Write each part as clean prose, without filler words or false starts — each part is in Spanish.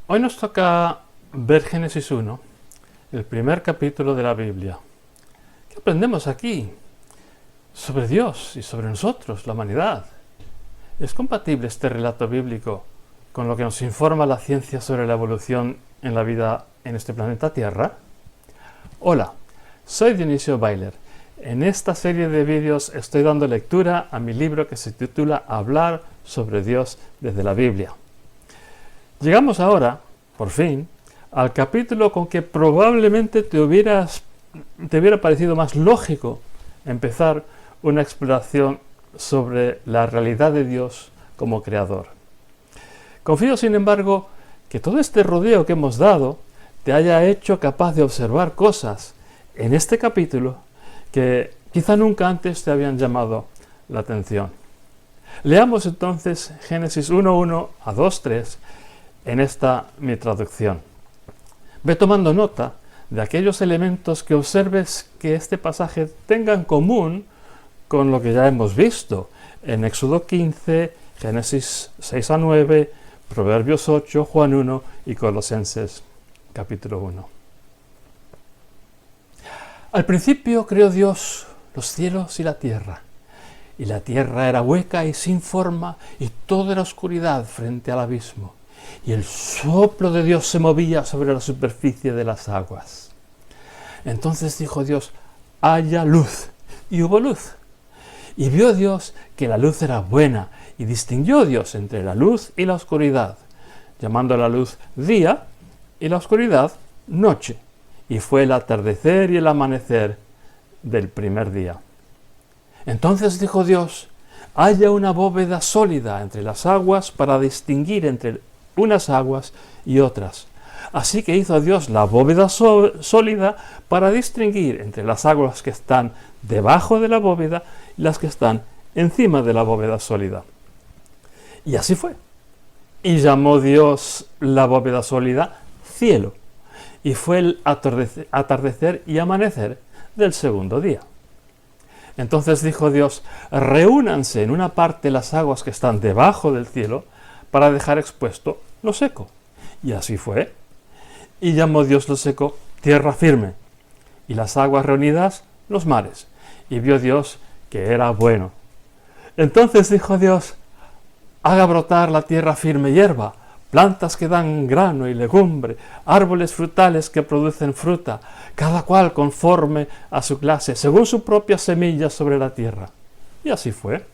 Hoy nos toca ver Génesis 1, el primer capítulo de la Biblia. ¿Qué aprendemos aquí sobre Dios y sobre nosotros, la humanidad? ¿Es compatible este relato bíblico con lo que nos informa la ciencia sobre la evolución en la vida en este planeta Tierra? Hola, soy Dionisio Bailer. En esta serie de vídeos estoy dando lectura a mi libro que se titula Hablar sobre Dios desde la Biblia. Llegamos ahora, por fin, al capítulo con que probablemente te hubiera parecido más lógico empezar una exploración sobre la realidad de Dios como creador. Confío, sin embargo, que todo este rodeo que hemos dado te haya hecho capaz de observar cosas en este capítulo que quizá nunca antes te habían llamado la atención. Leamos entonces Génesis 1:1 a 2:3 en esta mi traducción. Ve tomando nota de aquellos elementos que observes que este pasaje tenga en común con lo que ya hemos visto en Éxodo 15, Génesis 6-9, Proverbios 8, Juan 1 y Colosenses capítulo 1. Al principio creó Dios los cielos y la tierra era hueca y sin forma, y todo era oscuridad frente al abismo. Y el soplo de Dios se movía sobre la superficie de las aguas. Entonces dijo Dios: haya luz, y hubo luz. Y vio Dios que la luz era buena, y distinguió Dios entre la luz y la oscuridad, llamando a la luz día y la oscuridad noche. Y fue el atardecer y el amanecer del primer día. Entonces dijo Dios: haya una bóveda sólida entre las aguas para distinguir entre unas aguas y otras. Así que hizo Dios la bóveda sólida para distinguir entre las aguas que están debajo de la bóveda y las que están encima de la bóveda sólida. Y así fue. Y llamó Dios la bóveda sólida cielo. Y fue el atardecer y amanecer del segundo día. Entonces dijo Dios: reúnanse en una parte las aguas que están debajo del cielo para dejar expuesto lo seco. Y así fue. Y llamó Dios lo seco tierra firme, y las aguas reunidas los mares. Y vio Dios que era bueno. Entonces dijo Dios: haga brotar la tierra firme hierba, plantas que dan grano y legumbre, árboles frutales que producen fruta, cada cual conforme a su clase, según su propia semilla sobre la tierra. Y así fue.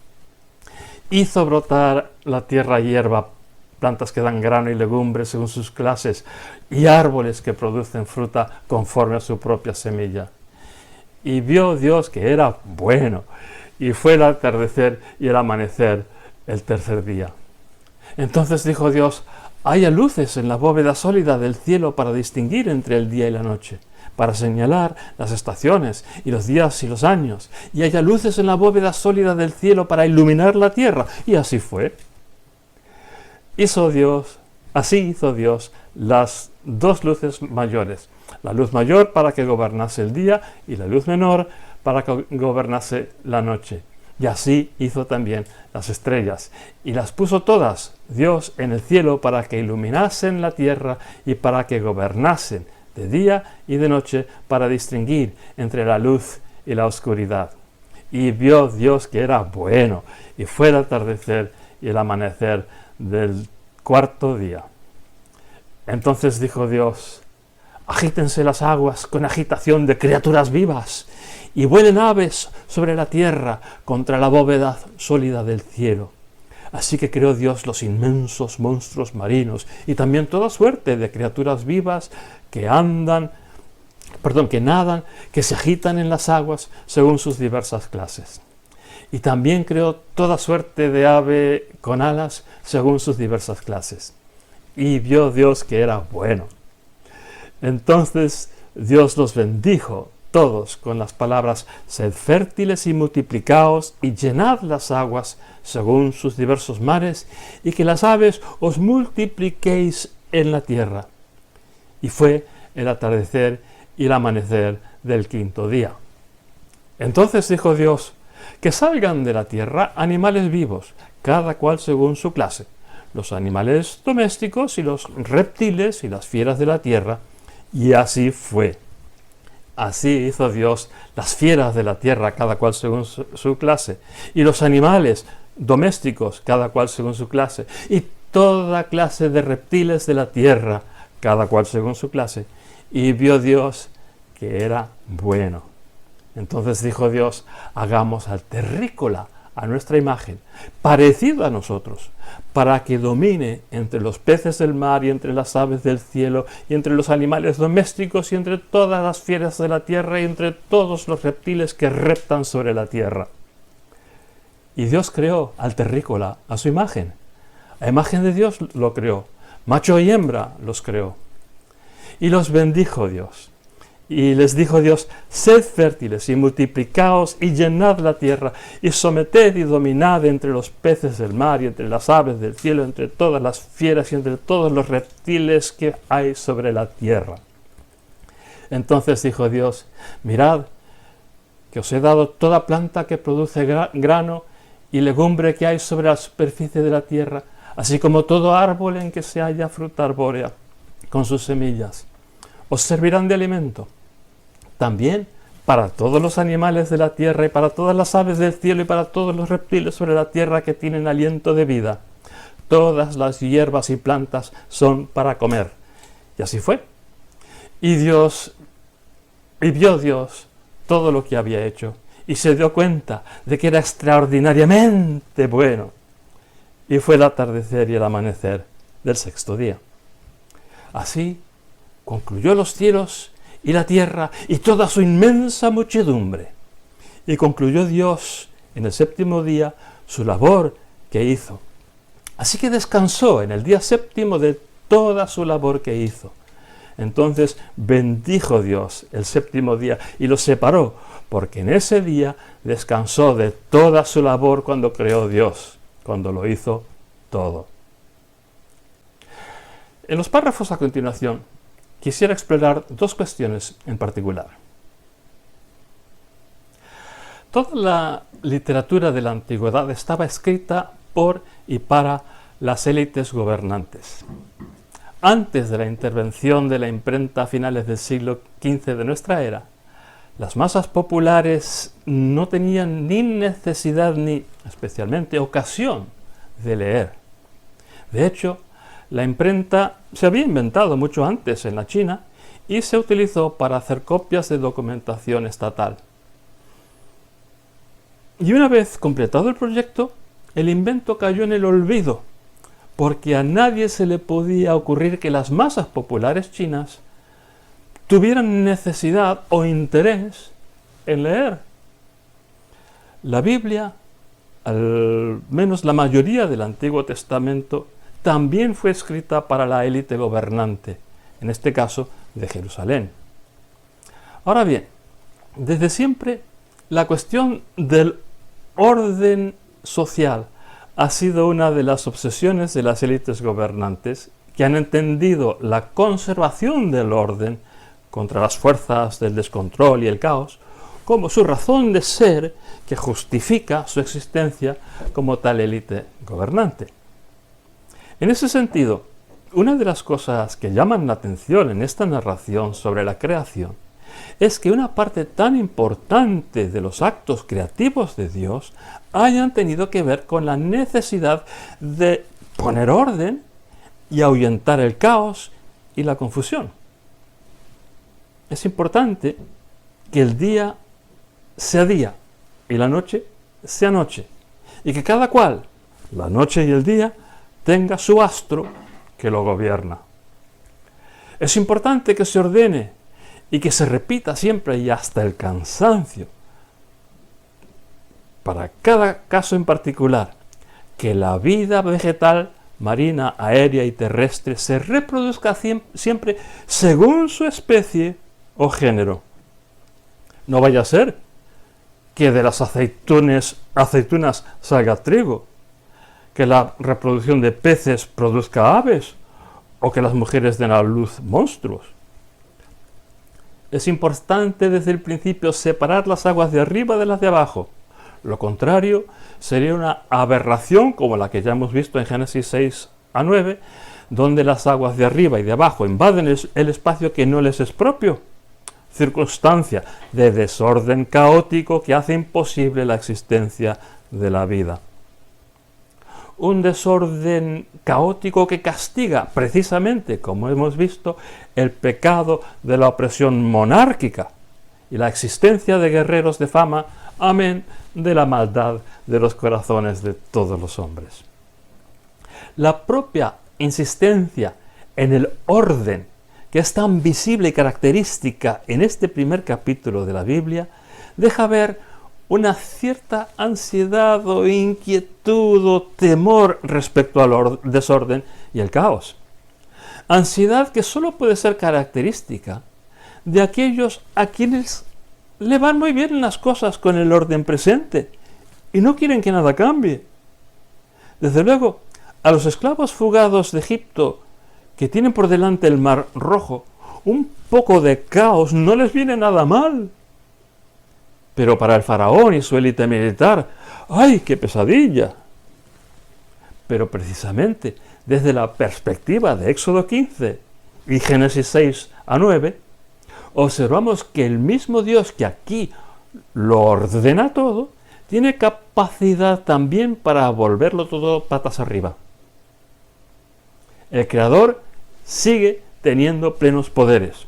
Hizo brotar la tierra hierba, plantas que dan grano y legumbre según sus clases, y árboles que producen fruta conforme a su propia semilla. Y vio Dios que era bueno, y fue el atardecer y el amanecer el tercer día. Entonces dijo Dios: haya luces en la bóveda sólida del cielo para distinguir entre el día y la noche, para señalar las estaciones y los días y los años, y haya luces en la bóveda sólida del cielo para iluminar la tierra. Y así fue. Así hizo Dios las dos luces mayores, la luz mayor para que gobernase el día y la luz menor para que gobernase la noche. Y así hizo también las estrellas, y las puso todas Dios en el cielo para que iluminasen la tierra y para que gobernasen de día y de noche, para distinguir entre la luz y la oscuridad. Y vio Dios que era bueno, y fue el atardecer y el amanecer del cuarto día. Entonces dijo Dios: agítense las aguas con agitación de criaturas vivas, y vuelen aves sobre la tierra contra la bóveda sólida del cielo. Así que creó Dios los inmensos monstruos marinos y también toda suerte de criaturas vivas que nadan, que se agitan en las aguas según sus diversas clases. Y también creó toda suerte de ave con alas según sus diversas clases. Y vio Dios que era bueno. Entonces Dios los bendijo todos con las palabras: sed fértiles y multiplicaos, y llenad las aguas según sus diversos mares, y que las aves os multipliquéis en la tierra. Y fue el atardecer y el amanecer del quinto día. Entonces dijo Dios: que salgan de la tierra animales vivos, cada cual según su clase, los animales domésticos y los reptiles y las fieras de la tierra, y así fue. Así hizo Dios las fieras de la tierra, cada cual según su clase, y los animales domésticos, cada cual según su clase, y toda clase de reptiles de la tierra, cada cual según su clase. Y vio Dios que era bueno. Entonces dijo Dios, hagamos al terrícola a nuestra imagen, parecido a nosotros, para que domine entre los peces del mar y entre las aves del cielo y entre los animales domésticos y entre todas las fieras de la tierra y entre todos los reptiles que reptan sobre la tierra. Y Dios creó al terrícola a su imagen. A imagen de Dios lo creó. Macho y hembra los creó. Y los bendijo Dios. Y les dijo Dios, sed fértiles y multiplicaos y llenad la tierra y someted y dominad entre los peces del mar y entre las aves del cielo, entre todas las fieras y entre todos los reptiles que hay sobre la tierra. Entonces dijo Dios, mirad que os he dado toda planta que produce grano y legumbre que hay sobre la superficie de la tierra, así como todo árbol en que se halla fruta arbórea con sus semillas. Os servirán de alimento. También para todos los animales de la tierra y para todas las aves del cielo y para todos los reptiles sobre la tierra que tienen aliento de vida. Todas las hierbas y plantas son para comer. Y así fue. Y vio Dios todo lo que había hecho y se dio cuenta de que era extraordinariamente bueno. Y fue el atardecer y el amanecer del sexto día. Así concluyó los cielos y la tierra y toda su inmensa muchedumbre. Y concluyó Dios en el séptimo día su labor que hizo. Así que descansó en el día séptimo de toda su labor que hizo. Entonces bendijo Dios el séptimo día y lo separó, porque en ese día descansó de toda su labor cuando creó Dios, cuando lo hizo todo. En los párrafos a continuación, quisiera explorar dos cuestiones en particular. Toda la literatura de la antigüedad estaba escrita por y para las élites gobernantes. Antes de la intervención de la imprenta a finales del siglo XV de nuestra era, las masas populares no tenían ni necesidad ni especialmente ocasión de leer. De hecho, la imprenta se había inventado mucho antes en la China y se utilizó para hacer copias de documentación estatal. Y una vez completado el proyecto, el invento cayó en el olvido, porque a nadie se le podía ocurrir que las masas populares chinas tuvieran necesidad o interés en leer. La Biblia, al menos la mayoría del Antiguo Testamento, también fue escrita para la élite gobernante, en este caso de Jerusalén. Ahora bien, desde siempre la cuestión del orden social ha sido una de las obsesiones de las élites gobernantes, que han entendido la conservación del orden contra las fuerzas del descontrol y el caos como su razón de ser que justifica su existencia como tal élite gobernante. En ese sentido, una de las cosas que llaman la atención en esta narración sobre la creación es que una parte tan importante de los actos creativos de Dios hayan tenido que ver con la necesidad de poner orden y ahuyentar el caos y la confusión. Es importante que el día sea día y la noche sea noche, y que cada cual, la noche y el día, tenga su astro que lo gobierna. Es importante que se ordene y que se repita siempre y hasta el cansancio, para cada caso en particular, que la vida vegetal, marina, aérea y terrestre se reproduzca siempre según su especie o género. No vaya a ser que de las aceitunas salga trigo, que la reproducción de peces produzca aves, o que las mujeres den a luz monstruos. Es importante desde el principio separar las aguas de arriba de las de abajo. Lo contrario sería una aberración como la que ya hemos visto en Génesis 6 a 9, donde las aguas de arriba y de abajo invaden el espacio que no les es propio, circunstancia de desorden caótico que hace imposible la existencia de la vida. Un desorden caótico que castiga precisamente, como hemos visto, el pecado de la opresión monárquica y la existencia de guerreros de fama, amén de la maldad de los corazones de todos los hombres. La propia insistencia en el orden, que es tan visible y característica en este primer capítulo de la Biblia, deja ver una cierta ansiedad o inquietud o temor respecto al desorden y el caos. Ansiedad que solo puede ser característica de aquellos a quienes le van muy bien las cosas con el orden presente y no quieren que nada cambie. Desde luego, a los esclavos fugados de Egipto, que tienen por delante el Mar Rojo, un poco de caos no les viene nada mal. Pero para el faraón y su élite militar, ¡ay, qué pesadilla! Pero precisamente desde la perspectiva de Éxodo 15 y Génesis 6 a 9, observamos que el mismo Dios que aquí lo ordena todo, tiene capacidad también para volverlo todo patas arriba. El Creador sigue teniendo plenos poderes.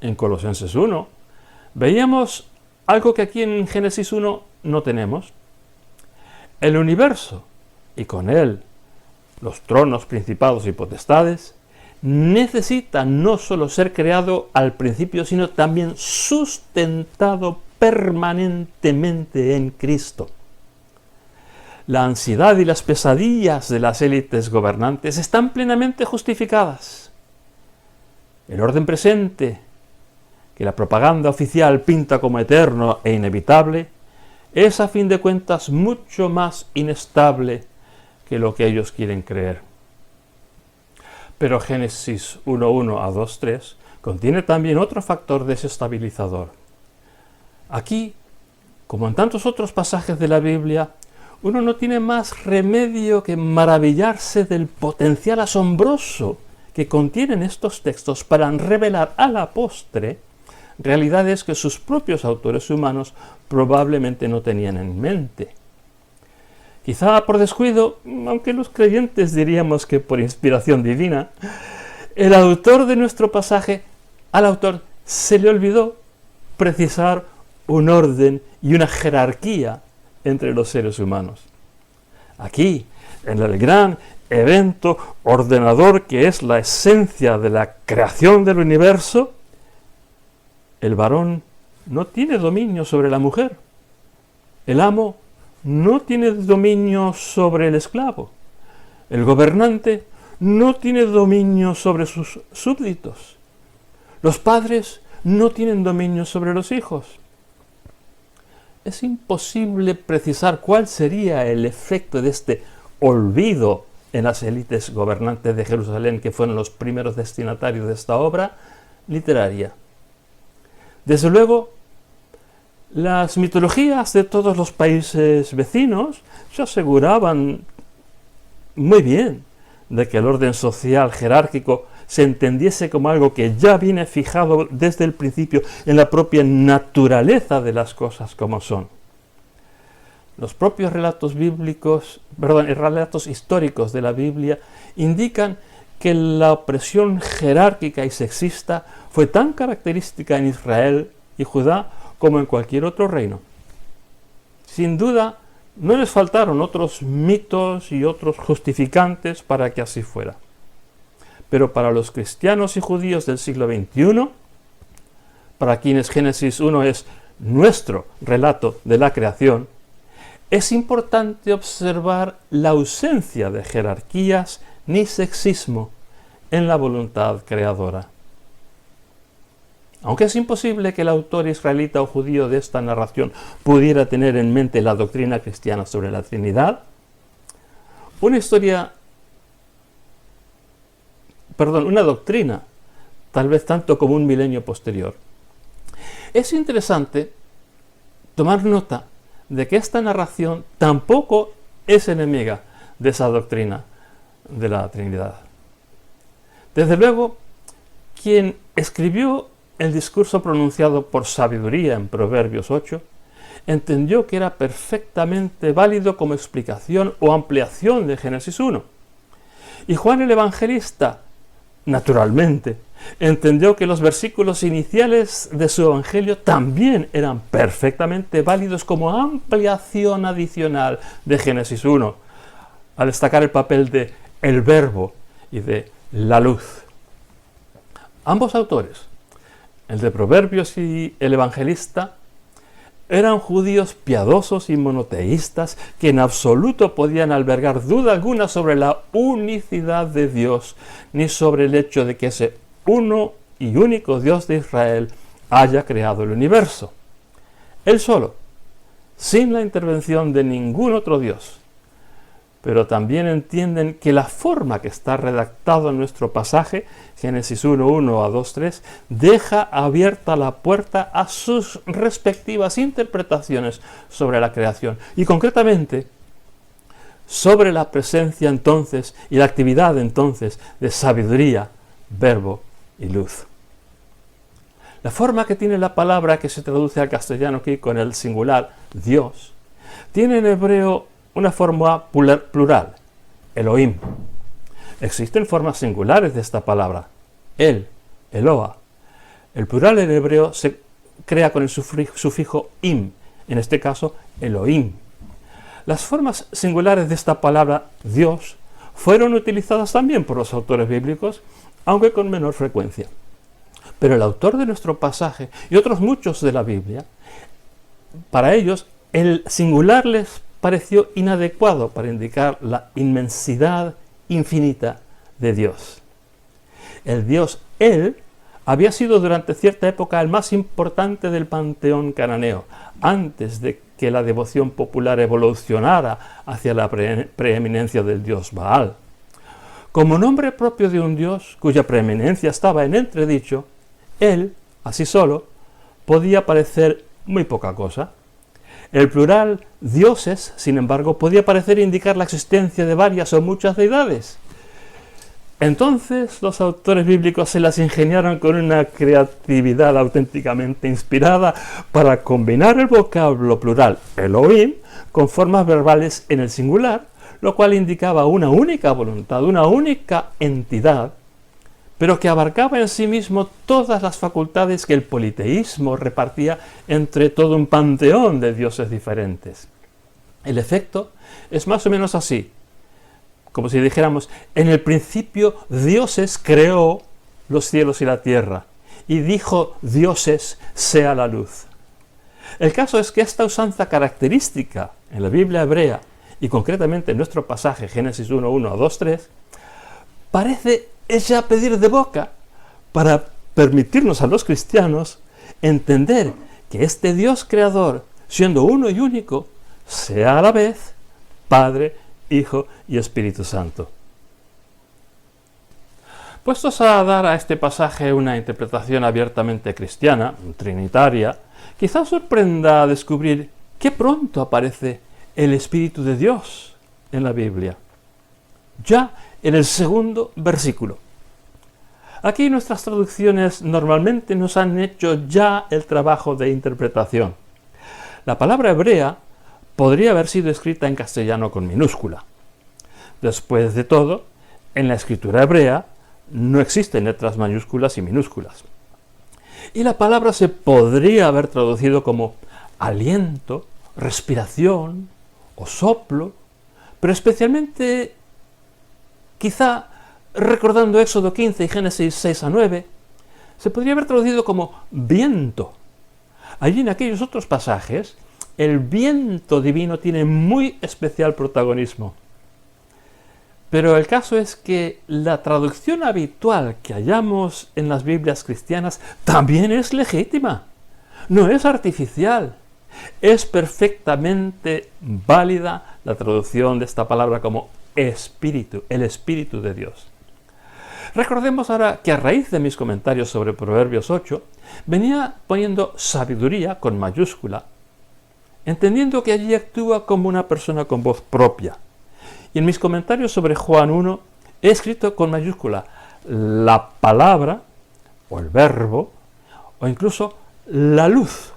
En Colosenses 1 veíamos algo que aquí en Génesis 1 no tenemos. El universo, y con él los tronos, principados y potestades, necesita no solo ser creado al principio, sino también sustentado permanentemente en Cristo. La ansiedad y las pesadillas de las élites gobernantes están plenamente justificadas. El orden presente, que la propaganda oficial pinta como eterno e inevitable, es a fin de cuentas mucho más inestable que lo que ellos quieren creer. Pero Génesis 1:1 a 2:3 contiene también otro factor desestabilizador. Aquí, como en tantos otros pasajes de la Biblia, uno no tiene más remedio que maravillarse del potencial asombroso que contienen estos textos para revelar a la postre realidades que sus propios autores humanos probablemente no tenían en mente. Quizá por descuido, aunque los creyentes diríamos que por inspiración divina, el autor de nuestro pasaje, al autor se le olvidó precisar un orden y una jerarquía entre los seres humanos. Aquí, en el gran evento ordenador que es la esencia de la creación del universo, el varón no tiene dominio sobre la mujer. El amo no tiene dominio sobre el esclavo. El gobernante no tiene dominio sobre sus súbditos. Los padres no tienen dominio sobre los hijos. Es imposible precisar cuál sería el efecto de este olvido en las élites gobernantes de Jerusalén, que fueron los primeros destinatarios de esta obra literaria. Desde luego, las mitologías de todos los países vecinos se aseguraban muy bien de que el orden social jerárquico se entendiese como algo que ya viene fijado desde el principio en la propia naturaleza de las cosas como son. Los propios relatos históricos de la Biblia indican que la opresión jerárquica y sexista fue tan característica en Israel y Judá como en cualquier otro reino. Sin duda, no les faltaron otros mitos y otros justificantes para que así fuera. Pero para los cristianos y judíos del siglo XXI, para quienes Génesis 1 es nuestro relato de la creación, es importante observar la ausencia de jerarquías ni sexismo en la voluntad creadora. Aunque es imposible que el autor israelita o judío de esta narración pudiera tener en mente la doctrina cristiana sobre la Trinidad, una doctrina, tal vez tanto como un milenio posterior. Es interesante tomar nota de que esta narración tampoco es enemiga de esa doctrina, de la Trinidad. Desde luego, quien escribió el discurso pronunciado por sabiduría en Proverbios 8, entendió que era perfectamente válido como explicación o ampliación de Génesis 1. Y Juan el Evangelista, naturalmente, entendió que los versículos iniciales de su Evangelio también eran perfectamente válidos como ampliación adicional de Génesis 1, al destacar el papel de el Verbo y de la luz. Ambos autores, el de Proverbios y el Evangelista, eran judíos piadosos y monoteístas que en absoluto podían albergar duda alguna sobre la unicidad de Dios, ni sobre el hecho de que ese uno y único Dios de Israel haya creado el universo. Él solo, sin la intervención de ningún otro Dios. Pero también entienden que la forma que está redactado en nuestro pasaje, Génesis 1:1 a 2:3, deja abierta la puerta a sus respectivas interpretaciones sobre la creación y concretamente sobre la presencia entonces y la actividad entonces de sabiduría, verbo y luz. La forma que tiene la palabra que se traduce al castellano aquí con el singular Dios, tiene en hebreo una forma plural, Elohim. Existen formas singulares de esta palabra, El, Eloa. El plural en hebreo se crea con el sufijo im, en este caso Elohim. Las formas singulares de esta palabra Dios fueron utilizadas también por los autores bíblicos, aunque con menor frecuencia. Pero el autor de nuestro pasaje y otros muchos de la Biblia, para ellos el singular les pareció inadecuado para indicar la inmensidad infinita de Dios. El Dios El había sido durante cierta época el más importante del panteón cananeo, antes de que la devoción popular evolucionara hacia la preeminencia del dios Baal. Como nombre propio de un dios cuya preeminencia estaba en entredicho, Él, así solo, podía parecer muy poca cosa. El plural dioses, sin embargo, podía parecer indicar la existencia de varias o muchas deidades. Entonces los autores bíblicos se las ingeniaron con una creatividad auténticamente inspirada para combinar el vocablo plural Elohim con formas verbales en el singular, lo cual indicaba una única voluntad, una única entidad, pero que abarcaba en sí mismo todas las facultades que el politeísmo repartía entre todo un panteón de dioses diferentes. El efecto es más o menos así, como si dijéramos, en el principio Dioses creó los cielos y la tierra, y dijo Dioses sea la luz. El caso es que esta usanza característica en la Biblia hebrea, y concretamente en nuestro pasaje Génesis 1:1 a 2:3, parece ella pedir de boca para permitirnos a los cristianos entender que este Dios creador, siendo uno y único, sea a la vez Padre, Hijo y Espíritu Santo. Puestos a dar a este pasaje una interpretación abiertamente cristiana, trinitaria, quizás sorprenda descubrir qué pronto aparece el Espíritu de Dios en la Biblia. Ya en el segundo versículo. Aquí nuestras traducciones normalmente nos han hecho ya el trabajo de interpretación. La palabra hebrea podría haber sido escrita en castellano con minúscula. Después de todo, en la escritura hebrea no existen letras mayúsculas y minúsculas. Y la palabra se podría haber traducido como aliento, respiración o soplo, pero especialmente, quizá recordando Éxodo 15 y Génesis 6 a 9, se podría haber traducido como viento. Allí en aquellos otros pasajes, el viento divino tiene muy especial protagonismo. Pero el caso es que la traducción habitual que hallamos en las Biblias cristianas también es legítima, no es artificial. Es perfectamente válida la traducción de esta palabra como Espíritu, el Espíritu de Dios. Recordemos ahora que a raíz de mis comentarios sobre Proverbios 8, venía poniendo sabiduría con mayúscula, entendiendo que allí actúa como una persona con voz propia. Y en mis comentarios sobre Juan 1 he escrito con mayúscula la palabra o el verbo o incluso la luz,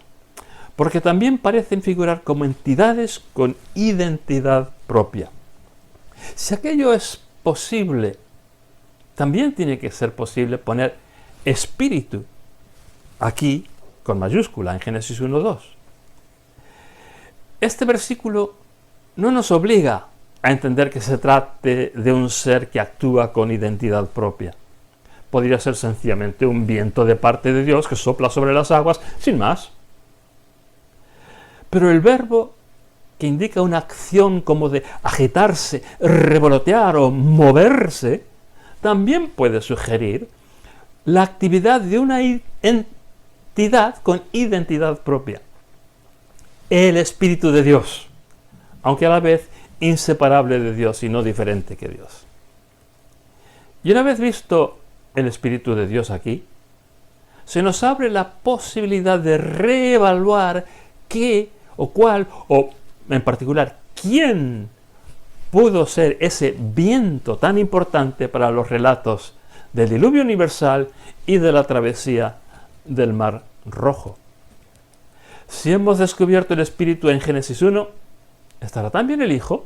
porque también parecen figurar como entidades con identidad propia. Si aquello es posible, también tiene que ser posible poner espíritu aquí con mayúscula en Génesis 1:2. Este versículo no nos obliga a entender que se trate de un ser que actúa con identidad propia. Podría ser sencillamente un viento de parte de Dios que sopla sobre las aguas, sin más. Pero el verbo que indica una acción como de agitarse, revolotear o moverse, también puede sugerir la actividad de una entidad con identidad propia. El Espíritu de Dios, aunque a la vez inseparable de Dios y no diferente que Dios. Y una vez visto el Espíritu de Dios aquí, se nos abre la posibilidad de reevaluar qué o cuál, o en particular, quién pudo ser ese viento tan importante para los relatos del diluvio universal y de la travesía del Mar Rojo. Si hemos descubierto el Espíritu en Génesis 1, ¿estará también el Hijo?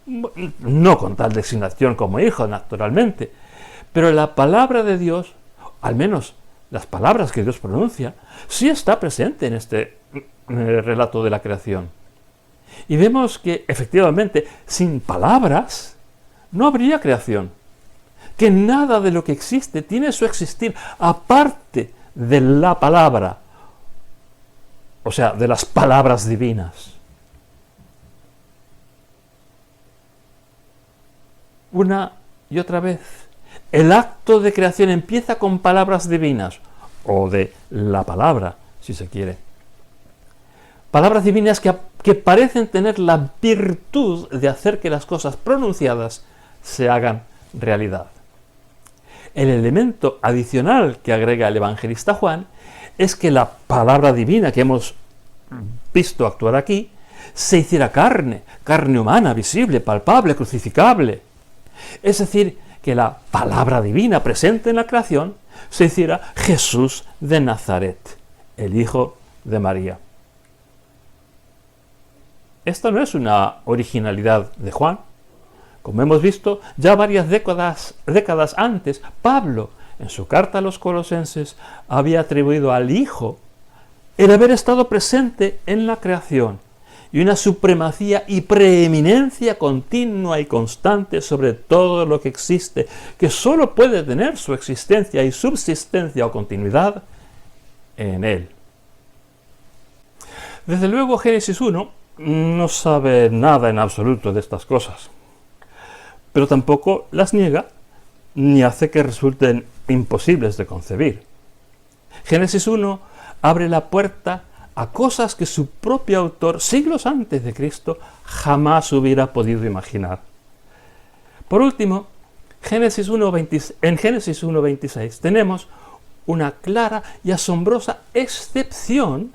No con tal designación como Hijo, naturalmente, pero la palabra de Dios, al menos las palabras que Dios pronuncia, sí está presente en este relato de la creación. Y vemos que, efectivamente, sin palabras no habría creación, que nada de lo que existe tiene su existir aparte de la palabra, o sea, de las palabras divinas. Una y otra vez, el acto de creación empieza con palabras divinas, o de la palabra, si se quiere. Palabras divinas que parecen tener la virtud de hacer que las cosas pronunciadas se hagan realidad. El elemento adicional que agrega el evangelista Juan es que la palabra divina que hemos visto actuar aquí se hiciera carne humana, visible, palpable, crucificable. Es decir, que la palabra divina presente en la creación se hiciera Jesús de Nazaret, el Hijo de María. Esta no es una originalidad de Juan. Como hemos visto, ya varias décadas antes, Pablo, en su carta a los Colosenses, había atribuido al Hijo el haber estado presente en la creación y una supremacía y preeminencia continua y constante sobre todo lo que existe, que sólo puede tener su existencia y subsistencia o continuidad en Él. Desde luego, Génesis 1 no sabe nada en absoluto de estas cosas, pero tampoco las niega ni hace que resulten imposibles de concebir. Génesis 1 abre la puerta a cosas que su propio autor, siglos antes de Cristo, jamás hubiera podido imaginar. Por último, en Génesis 1:26 tenemos una clara y asombrosa excepción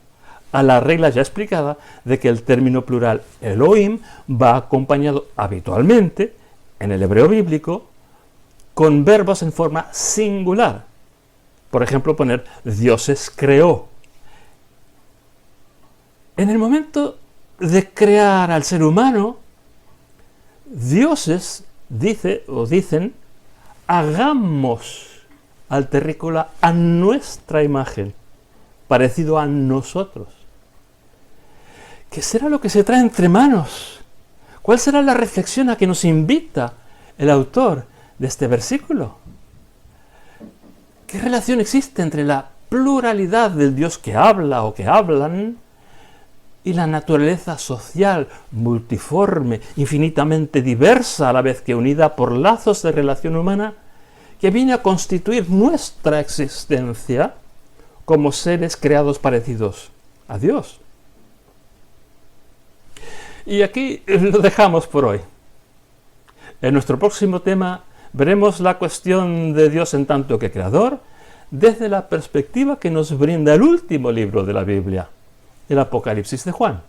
a la regla ya explicada de que el término plural Elohim va acompañado habitualmente, en el hebreo bíblico, con verbos en forma singular. Por ejemplo, poner dioses creó. En el momento de crear al ser humano, dioses dicen, hagamos al terrícola a nuestra imagen, parecido a nosotros. ¿Qué será lo que se trae entre manos? ¿Cuál será la reflexión a que nos invita el autor de este versículo? ¿Qué relación existe entre la pluralidad del Dios que habla o que hablan y la naturaleza social, multiforme, infinitamente diversa, a la vez que unida por lazos de relación humana, que viene a constituir nuestra existencia como seres creados parecidos a Dios? Y aquí lo dejamos por hoy. En nuestro próximo tema veremos la cuestión de Dios en tanto que creador desde la perspectiva que nos brinda el último libro de la Biblia, el Apocalipsis de Juan.